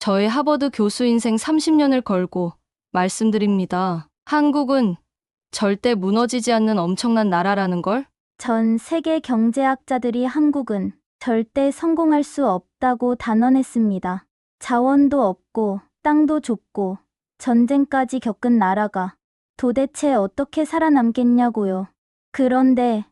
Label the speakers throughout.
Speaker 1: 저의 하버드 교수 인생 30년을 걸고 말씀드립니다. 한국은 절대 무너지지 않는 엄청난 나라라는 걸?
Speaker 2: 전 세계 경제학자들이 한국은 절대 성공할 수 없다고 단언했습니다. 자원도 없고 땅도 좁고 전쟁까지 겪은 나라가 도대체 어떻게 살아남겠냐고요. 그런데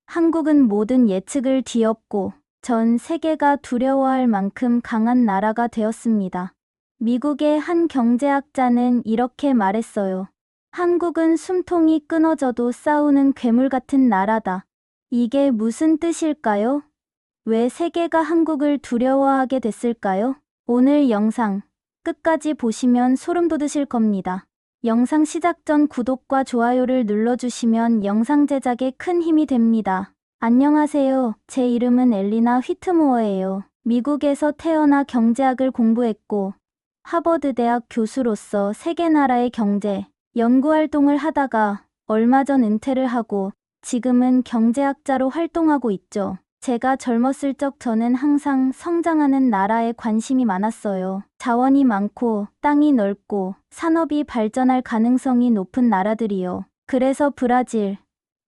Speaker 2: 한국은 모든 예측을 뒤엎고 전 세계가 두려워할 만큼 강한 나라가 되었습니다. 미국의 한 경제학자는 이렇게 말했어요. 한국은 숨통이 끊어져도 싸우는 괴물 같은 나라다. 이게 무슨 뜻일까요? 왜 세계가 한국을 두려워하게 됐을까요? 오늘 영상 끝까지 보시면 소름 돋으실 겁니다. 영상 시작 전 구독과 좋아요를 눌러주시면 영상 제작에 큰 힘이 됩니다. 안녕하세요. 제 이름은 엘리나 휘트모어예요. 미국에서 태어나 경제학을 공부했고 하버드 대학 교수로서 세계 나라의 경제, 연구 활동을 하다가 얼마 전 은퇴를 하고 지금은 경제학자로 활동하고 있죠. 제가 젊었을 적 저는 항상 성장하는 나라에 관심이 많았어요. 자원이 많고 땅이 넓고 산업이 발전할 가능성이 높은 나라들이요. 그래서 브라질,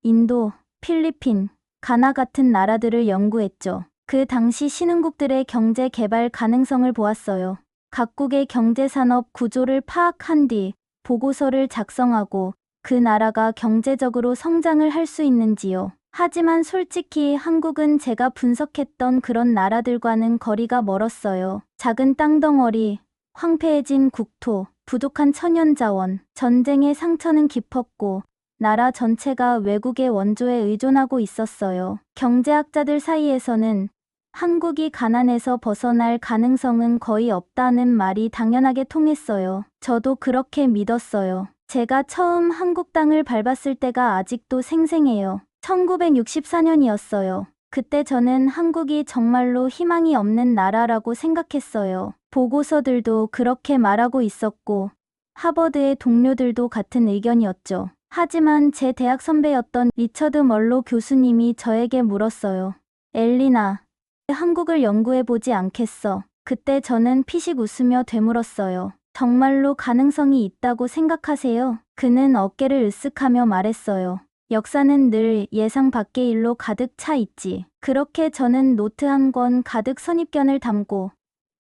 Speaker 2: 인도, 필리핀, 가나 같은 나라들을 연구했죠. 그 당시 신흥국들의 경제 개발 가능성을 보았어요. 각국의 경제산업 구조를 파악한 뒤 보고서를 작성하고 그 나라가 경제적으로 성장을 할 수 있는지요. 하지만 솔직히 한국은 제가 분석했던 그런 나라들과는 거리가 멀었어요. 작은 땅덩어리, 황폐해진 국토, 부족한 천연자원, 전쟁의 상처는 깊었고 나라 전체가 외국의 원조에 의존하고 있었어요. 경제학자들 사이에서는 한국이 가난에서 벗어날 가능성은 거의 없다는 말이 당연하게 통했어요. 저도 그렇게 믿었어요. 제가 처음 한국 땅을 밟았을 때가 아직도 생생해요. 1964년이었어요. 그때 저는 한국이 정말로 희망이 없는 나라라고 생각했어요. 보고서들도 그렇게 말하고 있었고 하버드의 동료들도 같은 의견이었죠. 하지만 제 대학 선배였던 리처드 멀로 교수님이 저에게 물었어요. 엘리나, 한국을 연구해보지 않겠어? 그때 저는 피식 웃으며 되물었어요. 정말로 가능성이 있다고 생각하세요? 그는 어깨를 으쓱하며 말했어요. 역사는 늘 예상 밖의 일로 가득 차 있지. 그렇게 저는 노트 한 권 가득 선입견을 담고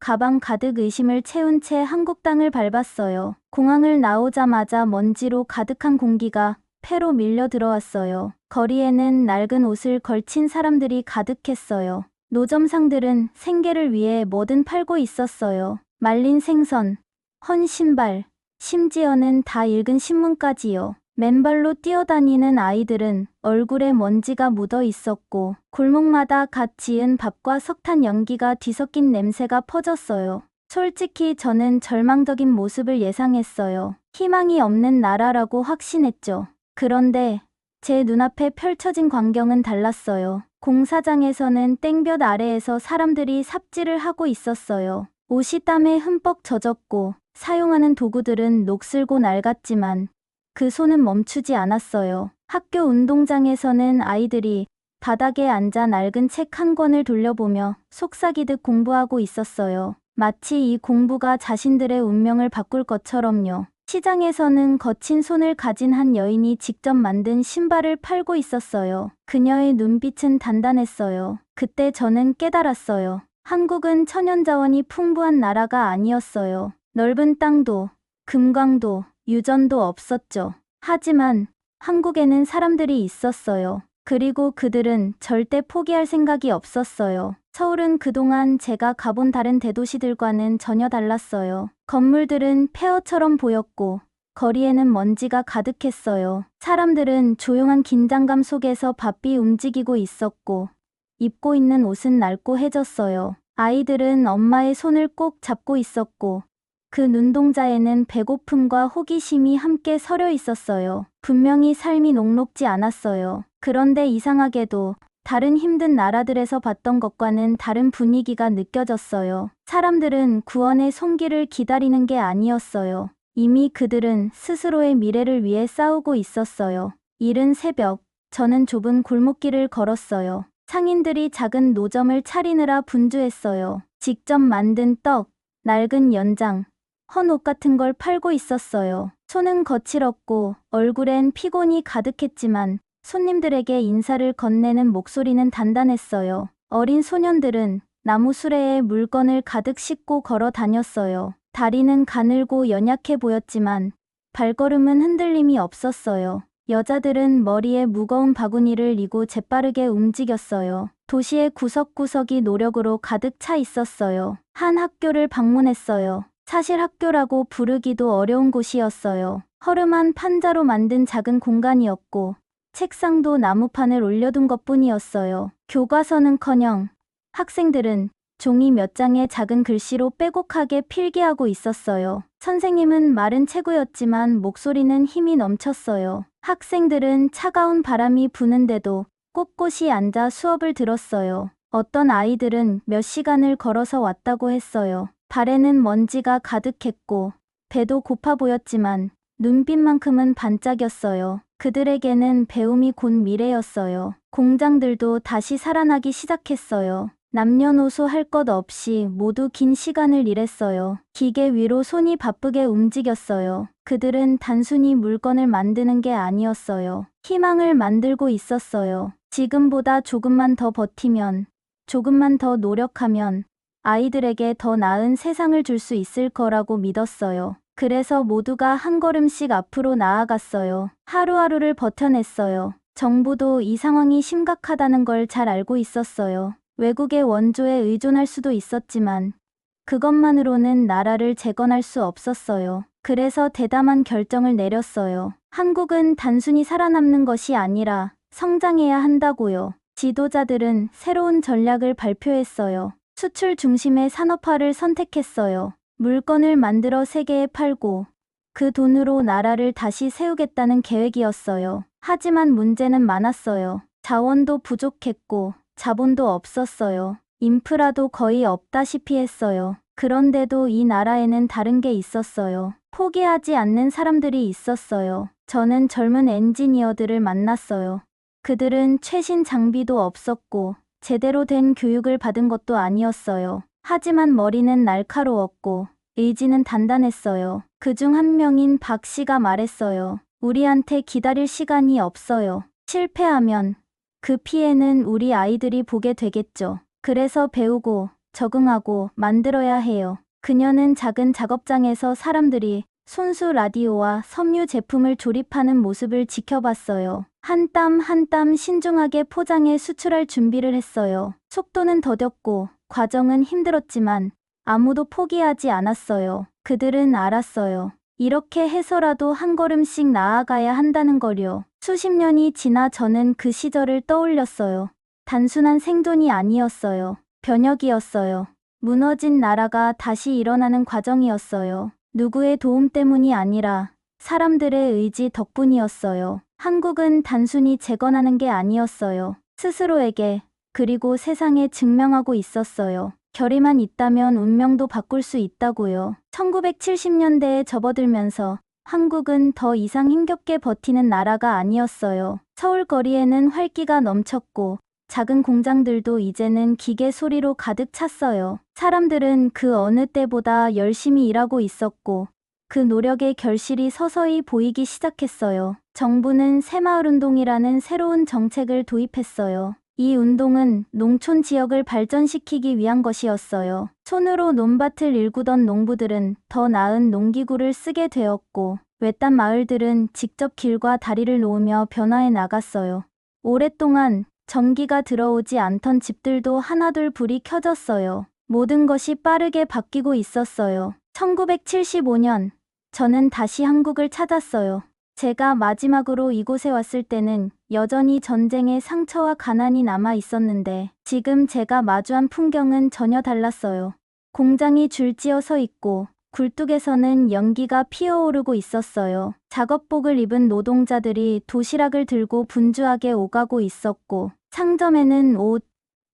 Speaker 2: 가방 가득 의심을 채운 채 한국 땅을 밟았어요. 공항을 나오자마자 먼지로 가득한 공기가 폐로 밀려 들어왔어요. 거리에는 낡은 옷을 걸친 사람들이 가득했어요. 노점상들은 생계를 위해 뭐든 팔고 있었어요. 말린 생선, 헌 신발, 심지어는 다 읽은 신문까지요. 맨발로 뛰어다니는 아이들은 얼굴에 먼지가 묻어 있었고 골목마다 갓 지은 밥과 석탄 연기가 뒤섞인 냄새가 퍼졌어요. 솔직히 저는 절망적인 모습을 예상했어요. 희망이 없는 나라라고 확신했죠. 그런데 제 눈앞에 펼쳐진 광경은 달랐어요. 공사장에서는 땡볕 아래에서 사람들이 삽질을 하고 있었어요. 옷이 땀에 흠뻑 젖었고 사용하는 도구들은 녹슬고 낡았지만 그 손은 멈추지 않았어요. 학교 운동장에서는 아이들이 바닥에 앉아 낡은 책 한 권을 돌려보며 속삭이듯 공부하고 있었어요. 마치 이 공부가 자신들의 운명을 바꿀 것처럼요. 시장에서는 거친 손을 가진 한 여인이 직접 만든 신발을 팔고 있었어요. 그녀의 눈빛은 단단했어요. 그때 저는 깨달았어요. 한국은 천연자원이 풍부한 나라가 아니었어요. 넓은 땅도, 금광도, 유전도 없었죠. 하지만 한국에는 사람들이 있었어요. 그리고 그들은 절대 포기할 생각이 없었어요. 서울은 그동안 제가 가본 다른 대도시들과는 전혀 달랐어요. 건물들은 폐허처럼 보였고 거리에는 먼지가 가득했어요. 사람들은 조용한 긴장감 속에서 바삐 움직이고 있었고 입고 있는 옷은 낡고해졌어요. 아이들은 엄마의 손을 꼭 잡고 있었고 그 눈동자에는 배고픔과 호기심이 함께 서려 있었어요. 분명히 삶이 녹록지 않았어요. 그런데 이상하게도 다른 힘든 나라들에서 봤던 것과는 다른 분위기가 느껴졌어요. 사람들은 구원의 손길을 기다리는 게 아니었어요. 이미 그들은 스스로의 미래를 위해 싸우고 있었어요. 이른 새벽, 저는 좁은 골목길을 걸었어요. 상인들이 작은 노점을 차리느라 분주했어요. 직접 만든 떡, 낡은 연장, 헌 옷 같은 걸 팔고 있었어요. 손은 거칠었고 얼굴엔 피곤이 가득했지만 손님들에게 인사를 건네는 목소리는 단단했어요. 어린 소년들은 나무 수레에 물건을 가득 싣고 걸어 다녔어요. 다리는 가늘고 연약해 보였지만 발걸음은 흔들림이 없었어요. 여자들은 머리에 무거운 바구니를 이고 재빠르게 움직였어요. 도시의 구석구석이 노력으로 가득 차 있었어요. 한 학교를 방문했어요. 사실 학교라고 부르기도 어려운 곳이었어요. 허름한 판자로 만든 작은 공간이었고 책상도 나무판을 올려둔 것뿐이었어요. 교과서는커녕 학생들은 종이 몇 장에 작은 글씨로 빼곡하게 필기하고 있었어요. 선생님은 말은 체구였지만 목소리는 힘이 넘쳤어요. 학생들은 차가운 바람이 부는데도 꼿꼿이 앉아 수업을 들었어요. 어떤 아이들은 몇 시간을 걸어서 왔다고 했어요. 발에는 먼지가 가득했고 배도 고파 보였지만 눈빛만큼은 반짝였어요. 그들에게는 배움이 곧 미래였어요. 공장들도 다시 살아나기 시작했어요. 남녀노소 할 것 없이 모두 긴 시간을 일했어요. 기계 위로 손이 바쁘게 움직였어요. 그들은 단순히 물건을 만드는 게 아니었어요. 희망을 만들고 있었어요. 지금보다 조금만 더 버티면, 조금만 더 노력하면 아이들에게 더 나은 세상을 줄 수 있을 거라고 믿었어요. 그래서 모두가 한 걸음씩 앞으로 나아갔어요. 하루하루를 버텨냈어요. 정부도 이 상황이 심각하다는 걸 잘 알고 있었어요. 외국의 원조에 의존할 수도 있었지만 그것만으로는 나라를 재건할 수 없었어요. 그래서 대담한 결정을 내렸어요. 한국은 단순히 살아남는 것이 아니라 성장해야 한다고요. 지도자들은 새로운 전략을 발표했어요. 수출 중심의 산업화를 선택했어요. 물건을 만들어 세계에 팔고 그 돈으로 나라를 다시 세우겠다는 계획이었어요. 하지만 문제는 많았어요. 자원도 부족했고 자본도 없었어요. 인프라도 거의 없다시피 했어요. 그런데도 이 나라에는 다른 게 있었어요. 포기하지 않는 사람들이 있었어요. 저는 젊은 엔지니어들을 만났어요. 그들은 최신 장비도 없었고 제대로 된 교육을 받은 것도 아니었어요. 하지만 머리는 날카로웠고 의지는 단단했어요. 그중 한 명인 박 씨가 말했어요. 우리한테 기다릴 시간이 없어요. 실패하면 그 피해는 우리 아이들이 보게 되겠죠. 그래서 배우고 적응하고 만들어야 해요. 그녀는 작은 작업장에서 사람들이 손수 라디오와 섬유 제품을 조립하는 모습을 지켜봤어요. 한 땀 한 땀 신중하게 포장해 수출할 준비를 했어요. 속도는 더뎠고 과정은 힘들었지만 아무도 포기하지 않았어요. 그들은 알았어요. 이렇게 해서라도 한 걸음씩 나아가야 한다는 걸요. 수십 년이 지나 저는 그 시절을 떠올렸어요. 단순한 생존이 아니었어요. 변혁이었어요. 무너진 나라가 다시 일어나는 과정이었어요. 누구의 도움 때문이 아니라 사람들의 의지 덕분이었어요. 한국은 단순히 재건하는 게 아니었어요. 스스로에게 그리고 세상에 증명하고 있었어요. 결의만 있다면 운명도 바꿀 수 있다고요. 1970년대에 접어들면서 한국은 더 이상 힘겹게 버티는 나라가 아니었어요. 서울 거리에는 활기가 넘쳤고 작은 공장들도 이제는 기계 소리로 가득 찼어요. 사람들은 그 어느 때보다 열심히 일하고 있었고 그 노력의 결실이 서서히 보이기 시작했어요. 정부는 새마을운동이라는 새로운 정책을 도입했어요. 이 운동은 농촌 지역을 발전시키기 위한 것이었어요. 손으로 논밭을 일구던 농부들은 더 나은 농기구를 쓰게 되었고 외딴 마을들은 직접 길과 다리를 놓으며 변화해 나갔어요. 오랫동안 전기가 들어오지 않던 집들도 하나둘 불이 켜졌어요. 모든 것이 빠르게 바뀌고 있었어요. 1975년 저는 다시 한국을 찾았어요. 제가 마지막으로 이곳에 왔을 때는 여전히 전쟁의 상처와 가난이 남아 있었는데 지금 제가 마주한 풍경은 전혀 달랐어요. 공장이 줄지어 서 있고 굴뚝에서는 연기가 피어오르고 있었어요. 작업복을 입은 노동자들이 도시락을 들고 분주하게 오가고 있었고 상점에는 옷,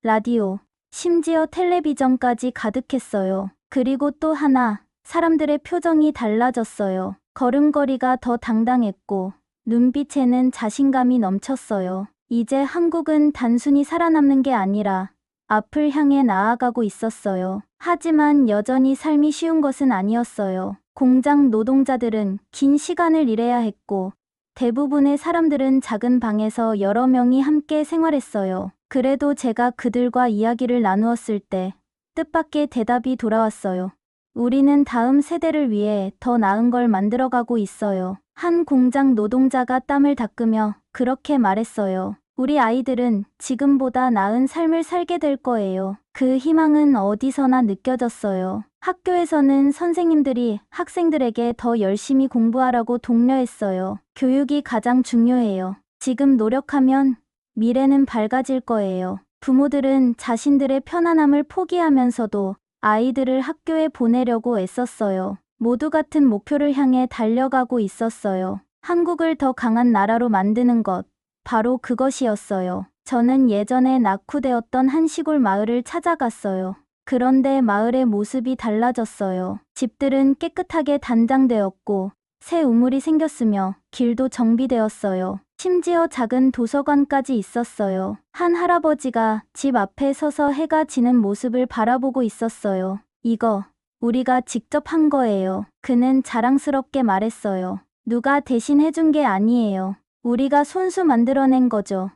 Speaker 2: 라디오, 심지어 텔레비전까지 가득했어요. 그리고 또 하나, 사람들의 표정이 달라졌어요. 걸음걸이가 더 당당했고 눈빛에는 자신감이 넘쳤어요. 이제 한국은 단순히 살아남는 게 아니라 앞을 향해 나아가고 있었어요. 하지만 여전히 삶이 쉬운 것은 아니었어요. 공장 노동자들은 긴 시간을 일해야 했고, 대부분의 사람들은 작은 방에서 여러 명이 함께 생활했어요. 그래도 제가 그들과 이야기를 나누었을 때 뜻밖의 대답이 돌아왔어요. 우리는 다음 세대를 위해 더 나은 걸 만들어가고 있어요. 한 공장 노동자가 땀을 닦으며 그렇게 말했어요. 우리 아이들은 지금보다 나은 삶을 살게 될 거예요. 그 희망은 어디서나 느껴졌어요. 학교에서는 선생님들이 학생들에게 더 열심히 공부하라고 독려했어요. 교육이 가장 중요해요. 지금 노력하면 미래는 밝아질 거예요. 부모들은 자신들의 편안함을 포기하면서도 아이들을 학교에 보내려고 애썼어요. 모두 같은 목표를 향해 달려가고 있었어요. 한국을 더 강한 나라로 만드는 것, 바로 그것이었어요. 저는 예전에 낙후되었던 한 시골 마을을 찾아갔어요. 그런데 마을의 모습이 달라졌어요. 집들은 깨끗하게 단장되었고 새 우물이 생겼으며 길도 정비되었어요. 심지어 작은 도서관까지 있었어요. 한 할아버지가 집 앞에 서서 해가 지는 모습을 바라보고 있었어요. 이거 우리가 직접 한 거예요. 그는 자랑스럽게 말했어요. 누가 대신 해준 게 아니에요. 우리가 손수 만들어낸 거죠.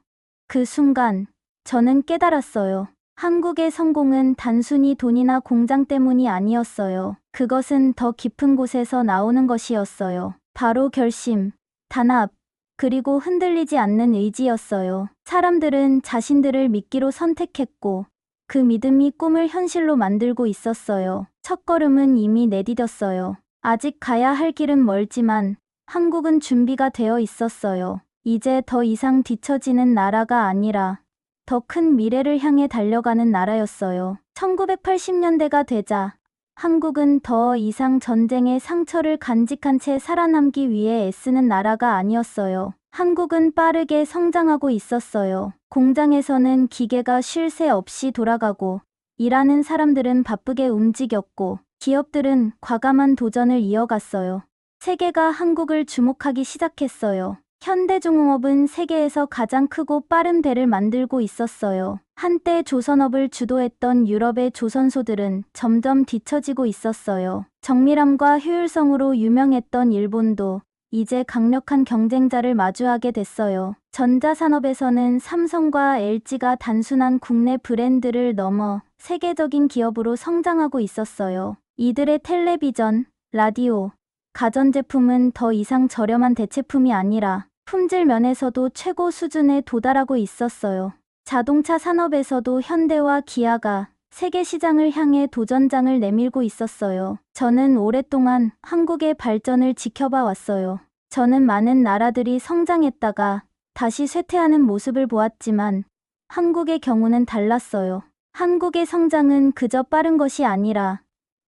Speaker 2: 그 순간 저는 깨달았어요. 한국의 성공은 단순히 돈이나 공장 때문이 아니었어요. 그것은 더 깊은 곳에서 나오는 것이었어요. 바로 결심, 단합, 그리고 흔들리지 않는 의지였어요. 사람들은 자신들을 믿기로 선택했고 그 믿음이 꿈을 현실로 만들고 있었어요. 첫걸음은 이미 내디뎠어요. 아직 가야 할 길은 멀지만 한국은 준비가 되어 있었어요. 이제 더 이상 뒤처지는 나라가 아니라 더 큰 미래를 향해 달려가는 나라였어요. 1980년대가 되자 한국은 더 이상 전쟁의 상처를 간직한 채 살아남기 위해 애쓰는 나라가 아니었어요. 한국은 빠르게 성장하고 있었어요. 공장에서는 기계가 쉴 새 없이 돌아가고 일하는 사람들은 바쁘게 움직였고 기업들은 과감한 도전을 이어갔어요. 세계가 한국을 주목하기 시작했어요. 현대중공업은 세계에서 가장 크고 빠른 배를 만들고 있었어요. 한때 조선업을 주도했던 유럽의 조선소들은 점점 뒤처지고 있었어요. 정밀함과 효율성으로 유명했던 일본도 이제 강력한 경쟁자를 마주하게 됐어요. 전자산업에서는 삼성과 LG가 단순한 국내 브랜드를 넘어 세계적인 기업으로 성장하고 있었어요. 이들의 텔레비전, 라디오, 가전제품은 더 이상 저렴한 대체품이 아니라 품질 면에서도 최고 수준에 도달하고 있었어요. 자동차 산업에서도 현대와 기아가 세계 시장을 향해 도전장을 내밀고 있었어요. 저는 오랫동안 한국의 발전을 지켜봐 왔어요. 저는 많은 나라들이 성장했다가 다시 쇠퇴하는 모습을 보았지만 한국의 경우는 달랐어요. 한국의 성장은 그저 빠른 것이 아니라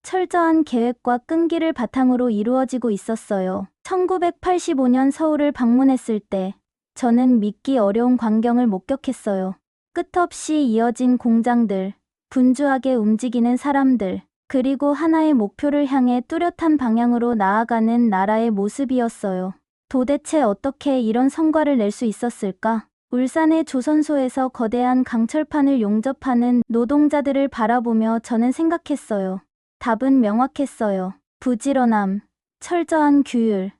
Speaker 2: 철저한 계획과 끈기를 바탕으로 이루어지고 있었어요. 1985년 서울을 방문했을 때 저는 믿기 어려운 광경을 목격했어요. 끝없이 이어진 공장들, 분주하게 움직이는 사람들, 그리고 하나의 목표를 향해 뚜렷한 방향으로 나아가는 나라의 모습이었어요. 도대체 어떻게 이런 성과를 낼 수 있었을까? 울산의 조선소에서 거대한 강철판을 용접하는 노동자들을 바라보며 저는 생각했어요. 답은 명확했어요. 부지런함, 철저한 규율,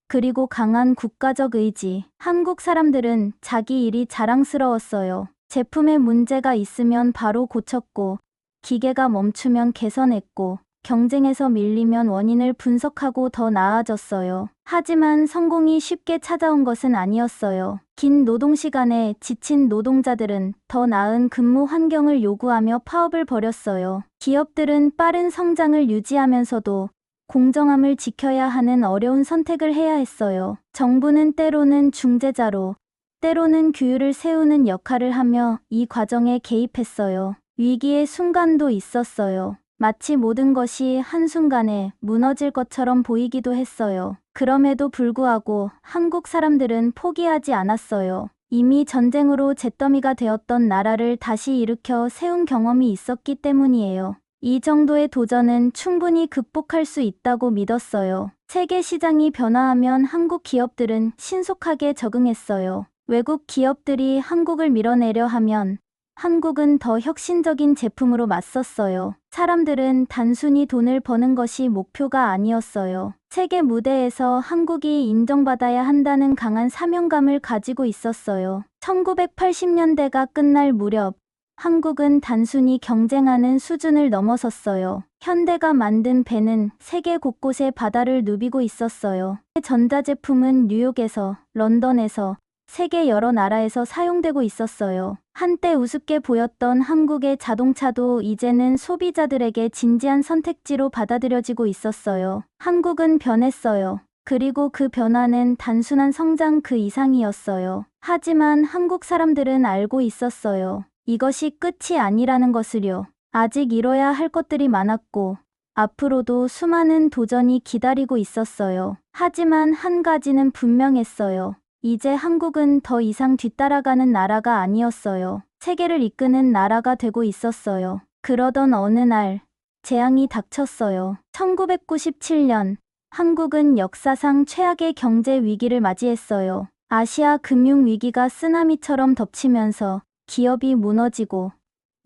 Speaker 2: 그리고 강한 국가적 의지. 한국 사람들은 자기 일이 자랑스러웠어요. 제품에 문제가 있으면 바로 고쳤고, 기계가 멈추면 개선했고, 경쟁에서 밀리면 원인을 분석하고 더 나아졌어요. 하지만 성공이 쉽게 찾아온 것은 아니었어요. 긴 노동시간에 지친 노동자들은 더 나은 근무 환경을 요구하며 파업을 벌였어요. 기업들은 빠른 성장을 유지하면서도 공정함을 지켜야 하는 어려운 선택을 해야 했어요. 정부는 때로는 중재자로, 때로는 규율을 세우는 역할을 하며 이 과정에 개입했어요. 위기의 순간도 있었어요. 마치 모든 것이 한순간에 무너질 것처럼 보이기도 했어요. 그럼에도 불구하고 한국 사람들은 포기하지 않았어요. 이미 전쟁으로 잿더미가 되었던 나라를 다시 일으켜 세운 경험이 있었기 때문이에요. 이 정도의 도전은 충분히 극복할 수 있다고 믿었어요. 세계 시장이 변화하면 한국 기업들은 신속하게 적응했어요. 외국 기업들이 한국을 밀어내려 하면 한국은 더 혁신적인 제품으로 맞섰어요. 사람들은 단순히 돈을 버는 것이 목표가 아니었어요. 세계 무대에서 한국이 인정받아야 한다는 강한 사명감을 가지고 있었어요. 1980년대가 끝날 무렵 한국은 단순히 경쟁하는 수준을 넘어섰어요. 현대가 만든 배는 세계 곳곳에 바다를 누비고 있었어요. 전자제품은 뉴욕에서, 런던에서, 세계 여러 나라에서 사용되고 있었어요. 한때 우습게 보였던 한국의 자동차도 이제는 소비자들에게 진지한 선택지로 받아들여지고 있었어요. 한국은 변했어요. 그리고 그 변화는 단순한 성장 그 이상이었어요. 하지만 한국 사람들은 알고 있었어요. 이것이 끝이 아니라는 것을요. 아직 이뤄야 할 것들이 많았고, 앞으로도 수많은 도전이 기다리고 있었어요. 하지만 한 가지는 분명했어요. 이제 한국은 더 이상 뒤따라가는 나라가 아니었어요. 세계를 이끄는 나라가 되고 있었어요. 그러던 어느 날, 재앙이 닥쳤어요. 1997년, 한국은 역사상 최악의 경제 위기를 맞이했어요. 아시아 금융 위기가 쓰나미처럼 덮치면서 기업이 무너지고,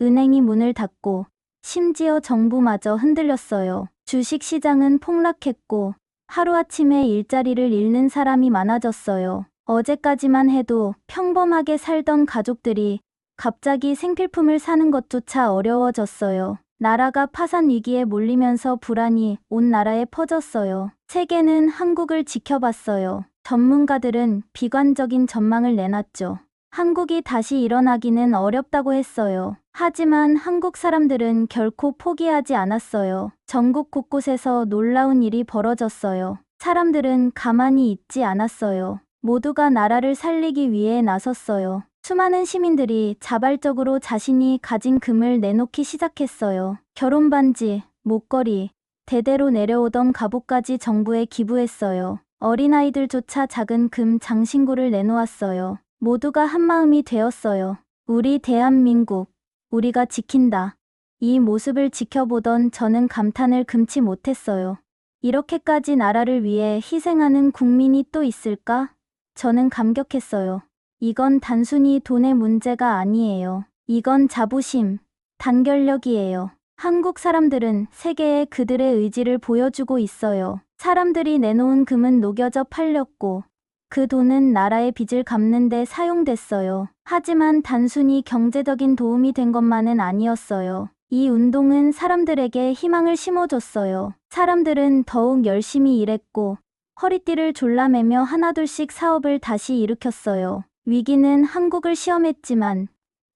Speaker 2: 은행이 문을 닫고, 심지어 정부마저 흔들렸어요. 주식 시장은 폭락했고, 하루아침에 일자리를 잃는 사람이 많아졌어요. 어제까지만 해도 평범하게 살던 가족들이 갑자기 생필품을 사는 것조차 어려워졌어요. 나라가 파산 위기에 몰리면서 불안이 온 나라에 퍼졌어요. 세계는 한국을 지켜봤어요. 전문가들은 비관적인 전망을 내놨죠. 한국이 다시 일어나기는 어렵다고 했어요. 하지만 한국 사람들은 결코 포기하지 않았어요. 전국 곳곳에서 놀라운 일이 벌어졌어요. 사람들은 가만히 있지 않았어요. 모두가 나라를 살리기 위해 나섰어요. 수많은 시민들이 자발적으로 자신이 가진 금을 내놓기 시작했어요. 결혼 반지, 목걸이, 대대로 내려오던 갑옷까지 정부에 기부했어요. 어린아이들조차 작은 금 장신구를 내놓았어요. 모두가 한마음이 되었어요. 우리 대한민국, 우리가 지킨다. 이 모습을 지켜보던 저는 감탄을 금치 못했어요. 이렇게까지 나라를 위해 희생하는 국민이 또 있을까? 저는 감격했어요. 이건 단순히 돈의 문제가 아니에요. 이건 자부심, 단결력이에요. 한국 사람들은 세계에 그들의 의지를 보여주고 있어요. 사람들이 내놓은 금은 녹여져 팔렸고, 그 돈은 나라의 빚을 갚는 데 사용됐어요. 하지만 단순히 경제적인 도움이 된 것만은 아니었어요. 이 운동은 사람들에게 희망을 심어줬어요. 사람들은 더욱 열심히 일했고, 허리띠를 졸라매며 하나둘씩 사업을 다시 일으켰어요. 위기는 한국을 시험했지만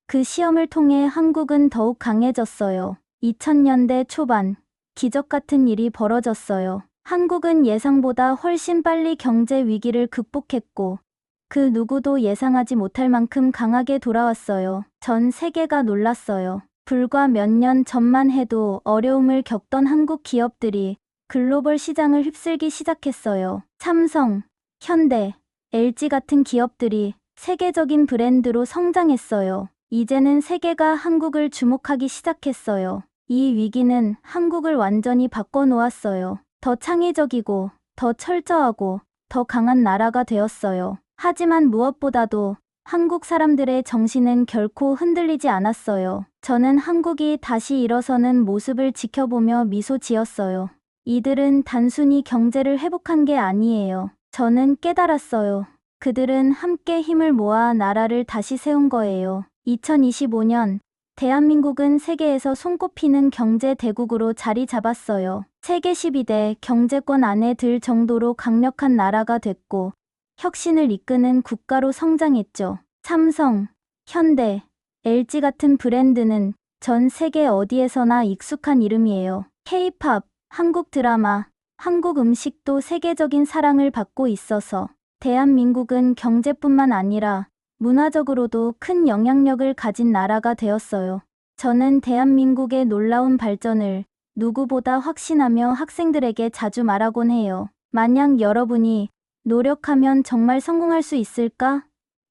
Speaker 2: 그 시험을 통해 한국은 더욱 강해졌어요. 2000년대 초반, 기적 같은 일이 벌어졌어요. 한국은 예상보다 훨씬 빨리 경제 위기를 극복했고, 그 누구도 예상하지 못할 만큼 강하게 돌아왔어요. 전 세계가 놀랐어요. 불과 몇 년 전만 해도 어려움을 겪던 한국 기업들이 글로벌 시장을 휩쓸기 시작했어요. 삼성, 현대, LG 같은 기업들이 세계적인 브랜드로 성장했어요. 이제는 세계가 한국을 주목하기 시작했어요. 이 위기는 한국을 완전히 바꿔놓았어요. 더 창의적이고, 더 철저하고, 더 강한 나라가 되었어요. 하지만 무엇보다도 한국 사람들의 정신은 결코 흔들리지 않았어요. 저는 한국이 다시 일어서는 모습을 지켜보며 미소 지었어요. 이들은 단순히 경제를 회복한 게 아니에요. 저는 깨달았어요. 그들은 함께 힘을 모아 나라를 다시 세운 거예요. 2025년, 대한민국은 세계에서 손꼽히는 경제 대국으로 자리 잡았어요. 세계 12대 경제권 안에 들 정도로 강력한 나라가 됐고, 혁신을 이끄는 국가로 성장했죠. 삼성, 현대, LG 같은 브랜드는 전 세계 어디에서나 익숙한 이름이에요. K-팝, 한국 드라마, 한국 음식도 세계적인 사랑을 받고 있어서 대한민국은 경제뿐만 아니라 문화적으로도 큰 영향력을 가진 나라가 되었어요. 저는 대한민국의 놀라운 발전을 누구보다 확신하며 학생들에게 자주 말하곤 해요. 만약 여러분이 노력하면 정말 성공할 수 있을까?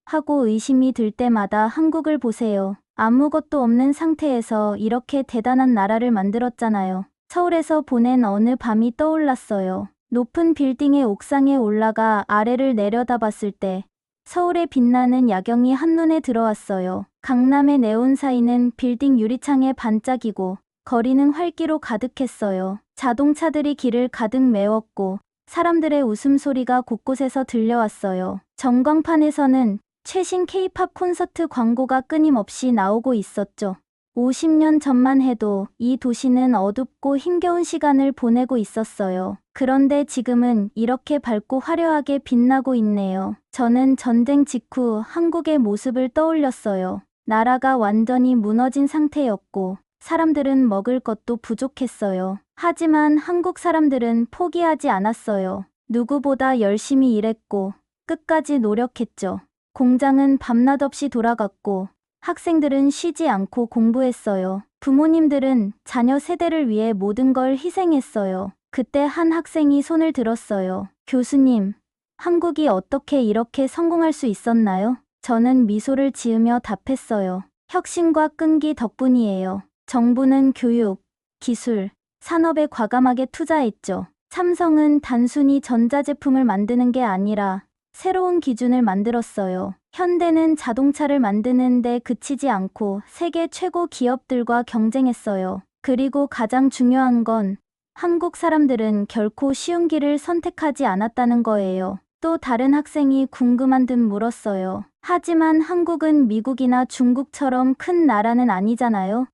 Speaker 2: 하고 의심이 들 때마다 한국을 보세요. 아무것도 없는 상태에서 이렇게 대단한 나라를 만들었잖아요. 서울에서 보낸 어느 밤이 떠올랐어요. 높은 빌딩의 옥상에 올라가 아래를 내려다봤을 때 서울의 빛나는 야경이 한눈에 들어왔어요. 강남의 네온 사인은 빌딩 유리창에 반짝이고 거리는 활기로 가득했어요. 자동차들이 길을 가득 메웠고 사람들의 웃음소리가 곳곳에서 들려왔어요. 전광판에서는 최신 K-팝 콘서트 광고가 끊임없이 나오고 있었죠. 50년 전만 해도 이 도시는 어둡고 힘겨운 시간을 보내고 있었어요. 그런데 지금은 이렇게 밝고 화려하게 빛나고 있네요. 저는 전쟁 직후 한국의 모습을 떠올렸어요. 나라가 완전히 무너진 상태였고 사람들은 먹을 것도 부족했어요. 하지만 한국 사람들은 포기하지 않았어요. 누구보다 열심히 일했고 끝까지 노력했죠. 공장은 밤낮 없이 돌아갔고 학생들은 쉬지 않고 공부했어요. 부모님들은 자녀 세대를 위해 모든 걸 희생했어요. 그때 한 학생이 손을 들었어요. 교수님, 한국이 어떻게 이렇게 성공할 수 있었나요? 저는 미소를 지으며 답했어요. 혁신과 끈기 덕분이에요. 정부는 교육, 기술, 산업에 과감하게 투자했죠. 삼성은 단순히 전자제품을 만드는 게 아니라 새로운 기준을 만들었어요. 현대는 자동차를 만드는 데 그치지 않고 세계 최고 기업들과 경쟁했어요. 그리고 가장 중요한 건 한국 사람들은 결코 쉬운 길을 선택하지 않았다는 거예요. 또 다른 학생이 궁금한 듯 물었어요. 하지만 한국은 미국이나 중국처럼 큰 나라는 아니잖아요.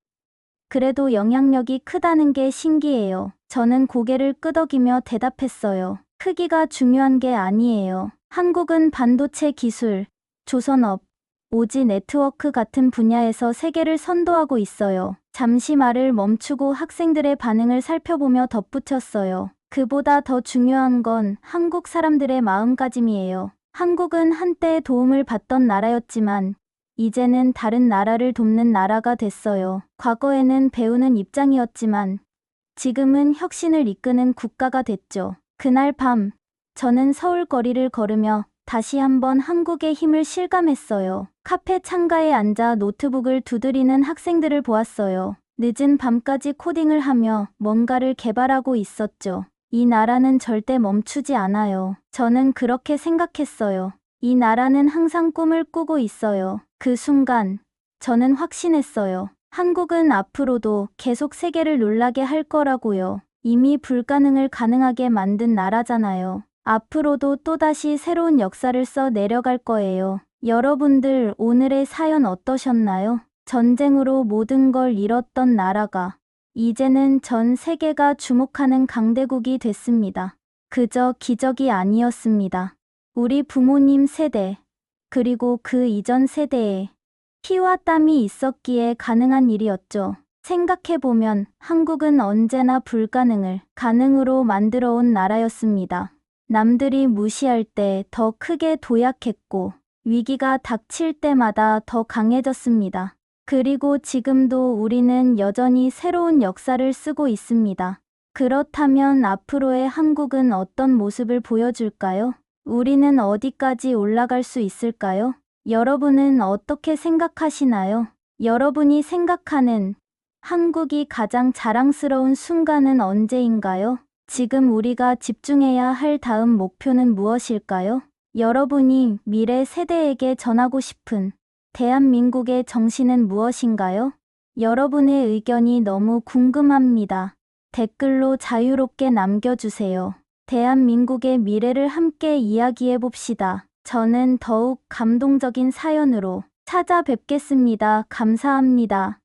Speaker 2: 그래도 영향력이 크다는 게 신기해요. 저는 고개를 끄덕이며 대답했어요. 크기가 중요한 게 아니에요. 한국은 반도체 기술, 조선업, 오지 네트워크 같은 분야에서 세계를 선도하고 있어요. 잠시 말을 멈추고 학생들의 반응을 살펴보며 덧붙였어요. 그보다 더 중요한 건 한국 사람들의 마음가짐이에요. 한국은 한때 도움을 받던 나라였지만 이제는 다른 나라를 돕는 나라가 됐어요. 과거에는 배우는 입장이었지만 지금은 혁신을 이끄는 국가가 됐죠. 그날 밤, 저는 서울 거리를 걸으며 다시 한번 한국의 힘을 실감했어요. 카페 창가에 앉아 노트북을 두드리는 학생들을 보았어요. 늦은 밤까지 코딩을 하며 뭔가를 개발하고 있었죠. 이 나라는 절대 멈추지 않아요. 저는 그렇게 생각했어요. 이 나라는 항상 꿈을 꾸고 있어요. 그 순간, 저는 확신했어요. 한국은 앞으로도 계속 세계를 놀라게 할 거라고요. 이미 불가능을 가능하게 만든 나라잖아요. 앞으로도 또다시 새로운 역사를 써 내려갈 거예요. 여러분들 오늘의 사연 어떠셨나요? 전쟁으로 모든 걸 잃었던 나라가 이제는 전 세계가 주목하는 강대국이 됐습니다. 그저 기적이 아니었습니다. 우리 부모님 세대, 그리고 그 이전 세대에 피와 땀이 있었기에 가능한 일이었죠. 생각해보면 한국은 언제나 불가능을 가능으로 만들어 온 나라였습니다. 남들이 무시할 때 더 크게 도약했고 위기가 닥칠 때마다 더 강해졌습니다. 그리고 지금도 우리는 여전히 새로운 역사를 쓰고 있습니다. 그렇다면 앞으로의 한국은 어떤 모습을 보여줄까요? 우리는 어디까지 올라갈 수 있을까요? 여러분은 어떻게 생각하시나요? 여러분이 생각하는 한국이 가장 자랑스러운 순간은 언제인가요? 지금 우리가 집중해야 할 다음 목표는 무엇일까요? 여러분이 미래 세대에게 전하고 싶은 대한민국의 정신은 무엇인가요? 여러분의 의견이 너무 궁금합니다. 댓글로 자유롭게 남겨주세요. 대한민국의 미래를 함께 이야기해봅시다. 저는 더욱 감동적인 사연으로 찾아뵙겠습니다. 감사합니다.